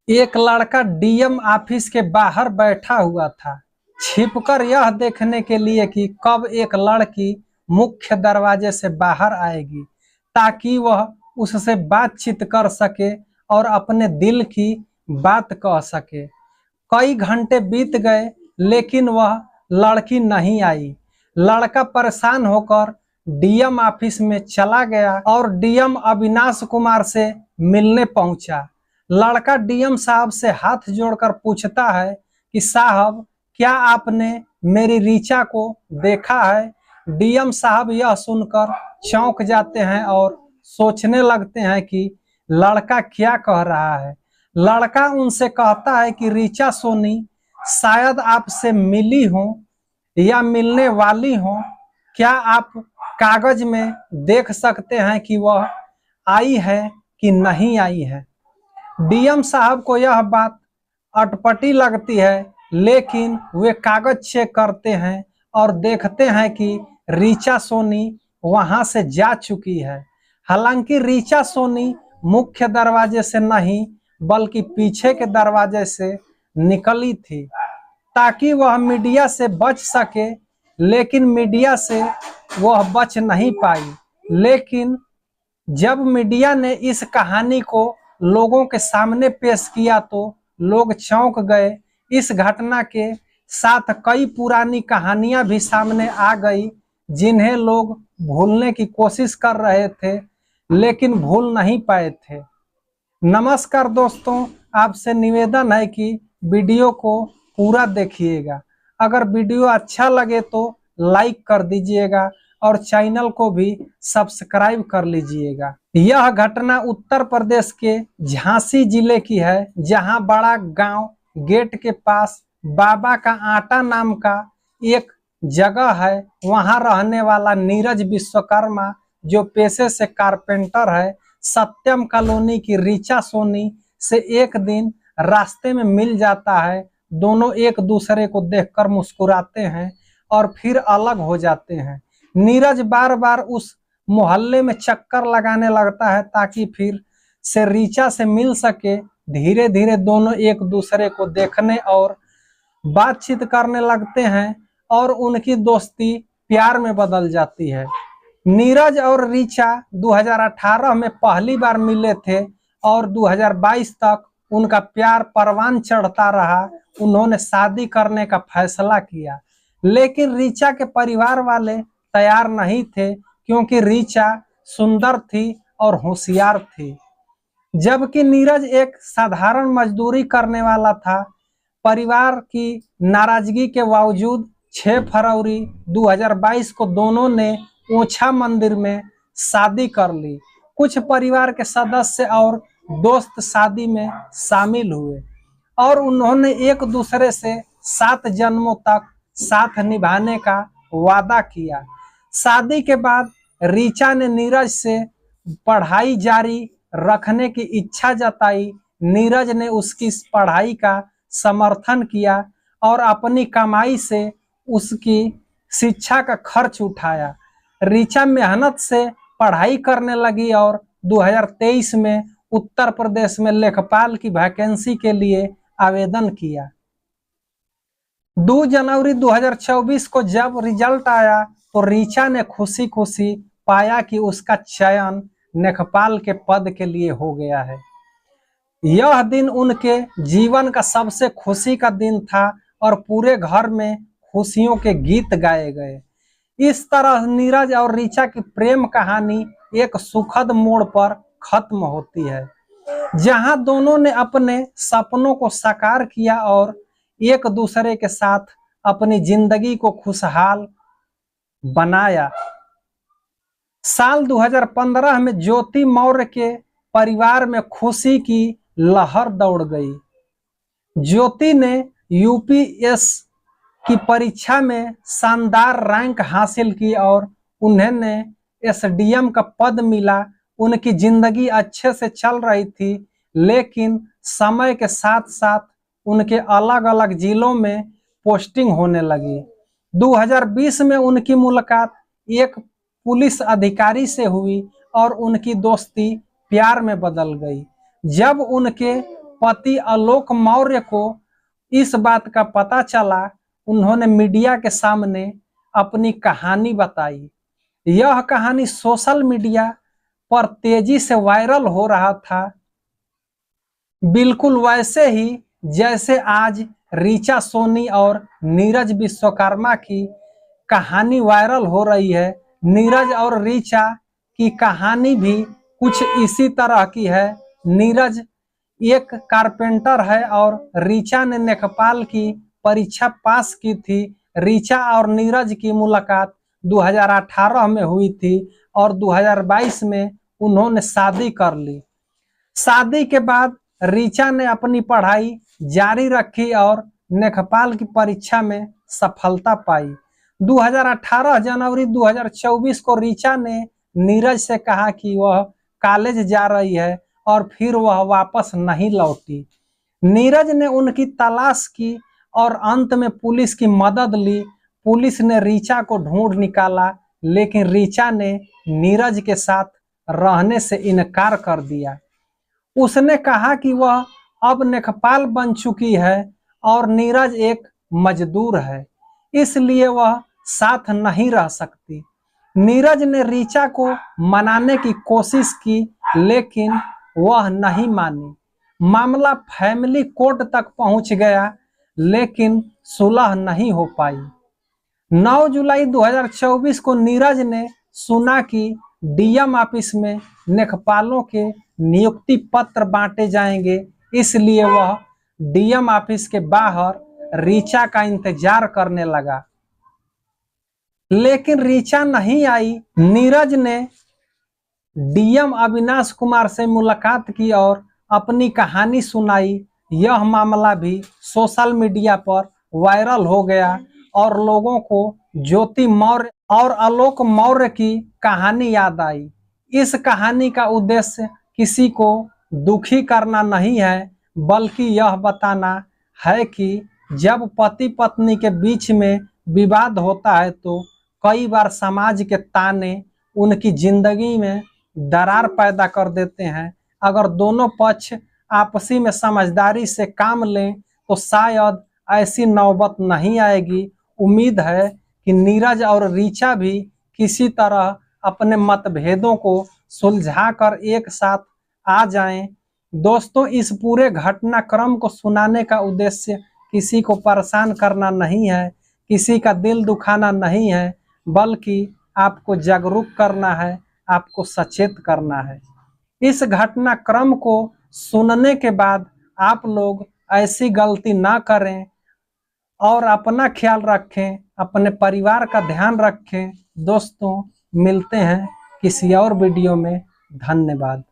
एक लड़का DM office के बाहर बैठा हुआ था, छिपकर यह देखने के लिए कि कब एक लड़की मुख्य दरवाजे से बाहर आएगी, ताकि वह उससे बातचीत कर सके और अपने दिल की बात कह सके। कई घंटे बीत गए, लेकिन वह लड़की नहीं आई। लड़का परेशान होकर डीएम ऑफिस में चला गया और डीएम अविनाश कुमार से मिलने पहुंचा। लड़का डीएम साहब से हाथ जोड़कर पूछता है कि साहब, क्या आपने मेरी रीचा को देखा है? डीएम साहब यह सुनकर चौंक जाते हैं और सोचने लगते हैं कि लड़का क्या कह रहा है। लड़का उनसे कहता है कि रीचा सोनी शायद आपसे मिली हो या मिलने वाली हो। क्या आप कागज में देख सकते हैं कि वह आई है कि नहीं आई है? डीएम साहब को यह बात अटपटी लगती है, लेकिन वे कागज चेक करते हैं और देखते हैं कि रीचा सोनी वहां से जा चुकी है। हालांकि रीचा सोनी मुख्य दरवाजे से नहीं बल्कि पीछे के दरवाजे से निकली थी, ताकि वह मीडिया से बच सके, लेकिन मीडिया से वह बच नहीं पाई। लेकिन जब मीडिया ने इस कहानी को लोगों के सामने पेश किया तो लोग चौंक गए। इस घटना के साथ कई पुरानी कहानियां भी सामने आ गई, जिन्हें लोग भूलने की कोशिश कर रहे थे, लेकिन भूल नहीं पाए थे। नमस्कार दोस्तों, आपसे निवेदन है कि वीडियो को पूरा देखिएगा। अगर वीडियो अच्छा लगे तो लाइक कर दीजिएगा और चैनल को भी सब्सक्राइब कर लीजिएगा। यह घटना उत्तर प्रदेश के झांसी जिले की है, जहां बड़ा गांव गेट के पास बाबा का आटा नाम का एक जगह है। वहां रहने वाला नीरज विश्वकर्मा, जो पेशे से कारपेंटर है, सत्यम कॉलोनी की रीचा सोनी से एक दिन रास्ते में मिल जाता है। दोनों एक दूसरे को देखकर मुस्कुराते हैं और फिर अलग हो जाते हैं। नीरज बार बार उस मोहल्ले में चक्कर लगाने लगता है ताकि फिर से रीचा से मिल सके। धीरे धीरे दोनों एक दूसरे को देखने और बातचीत करने लगते हैं और उनकी दोस्ती प्यार में बदल जाती है। नीरज और रीचा 2018 में पहली बार मिले थे और 2022 तक उनका प्यार परवान चढ़ता रहा। उन्होंने शादी करने का फैसला किया, लेकिन रीचा के परिवार वाले तैयार नहीं थे, क्योंकि रीचा सुंदर थी और होशियार थी, जबकि नीरज एक साधारण मजदूरी करने वाला था। परिवार की नाराजगी के बावजूद 6 फरवरी 2022 को दोनों ने ओछा मंदिर में शादी कर ली। कुछ परिवार के सदस्य और दोस्त शादी में शामिल हुए और उन्होंने एक दूसरे से 7 जन्मों तक साथ निभाने का वादा किया। शादी के बाद रीचा ने नीरज से पढ़ाई जारी रखने की इच्छा जताई। नीरज ने उसकी पढ़ाई का समर्थन किया और अपनी कमाई से उसकी शिक्षा का खर्च उठाया। रीचा मेहनत से पढ़ाई करने लगी और 2023 में उत्तर प्रदेश में लेखपाल की वैकेंसी के लिए आवेदन किया। 2 जनवरी 2024 को जब रिजल्ट आया तो रीचा ने खुशी खुशी पाया कि उसका चयन लेखपाल के पद के लिए हो गया है। यह दिन उनके जीवन का सबसे खुशी का दिन था और पूरे घर में खुशियों के गीत गाए गए। इस तरह नीरज और रीचा की प्रेम कहानी एक सुखद मोड़ पर खत्म होती है, जहां दोनों ने अपने सपनों को साकार किया और एक दूसरे के साथ अपनी जिंदगी को खुशहाल बनाया। साल 2015 में ज्योति मौर्य के परिवार में खुशी की लहर दौड़ गई। ज्योति ने यूपीएस की परीक्षा में शानदार रैंक हासिल की और उन्हें एसडीएम का पद मिला। उनकी जिंदगी अच्छे से चल रही थी, लेकिन समय के साथ साथ उनके अलग अलग जिलों में पोस्टिंग होने लगी। 2020 में उनकी मुलाकात एक पुलिस अधिकारी से हुई और उनकी दोस्ती प्यार में बदल गई। जब उनके पति आलोक मौर्य को इस बात का पता चला, उन्होंने मीडिया के सामने अपनी कहानी बताई। यह कहानी सोशल मीडिया पर तेजी से वायरल हो रहा था, बिल्कुल वैसे ही जैसे आज ऋचा सोनी और नीरज विश्वकर्मा की कहानी वायरल हो रही है। नीरज और ऋचा की कहानी भी कुछ इसी तरह की है। नीरज एक कारपेंटर है और ऋचा ने लेखपाल की परीक्षा पास की थी। ऋचा और नीरज की मुलाकात 2018 में हुई थी और 2022 में उन्होंने शादी कर ली। शादी के बाद ऋचा ने अपनी पढ़ाई जारी रखी और लेखपाल की परीक्षा में सफलता पाई। 2018 जनवरी 2024 को ऋचा ने नीरज से कहा कि वह कॉलेज जा रही है और फिर वह वापस नहीं लौटी। नीरज ने उनकी तलाश की और अंत में पुलिस की मदद ली। पुलिस ने ऋचा को ढूंढ निकाला, लेकिन ऋचा ने नीरज के साथ रहने से इनकार कर दिया। उसने कहा कि वह अब लेखपाल बन चुकी है और नीरज एक मजदूर है, इसलिए वह साथ नहीं रह सकती। नीरज ने ऋचा को मनाने की कोशिश की, लेकिन वह नहीं मानी। मामला फैमिली कोर्ट तक पहुंच गया, लेकिन सुलह नहीं हो पाई। 9 जुलाई 2024 को नीरज ने सुना कि डीएम ऑफिस में लेखपालों के नियुक्ति पत्र बांटे जाएंगे, इसलिए वह डीएम ऑफिस के बाहर ऋचा का इंतजार करने लगा, लेकिन ऋचा नहीं आई। नीरज ने डीएम अविनाश कुमार से मुलाकात की और अपनी कहानी सुनाई। यह मामला भी सोशल मीडिया पर वायरल हो गया और लोगों को ज्योति मौर्य और आलोक मौर्य की कहानी याद आई। इस कहानी का उद्देश्य किसी को दुखी करना नहीं है, बल्कि यह बताना है कि जब पति पत्नी के बीच में विवाद होता है तो कई बार समाज के ताने उनकी जिंदगी में दरार पैदा कर देते हैं। अगर दोनों पक्ष आपसी में समझदारी से काम लें तो शायद ऐसी नौबत नहीं आएगी। उम्मीद है कि नीरज और ऋचा भी किसी तरह अपने मतभेदों को सुलझाकर एक साथ आ जाएं। दोस्तों, इस पूरे घटनाक्रम को सुनाने का उद्देश्य किसी को परेशान करना नहीं है, किसी का दिल दुखाना नहीं है, बल्कि आपको जागरूक करना है, आपको सचेत करना है। इस घटनाक्रम को सुनने के बाद आप लोग ऐसी गलती ना करें और अपना ख्याल रखें, अपने परिवार का ध्यान रखें। दोस्तों, मिलते हैं किसी और वीडियो में। धन्यवाद।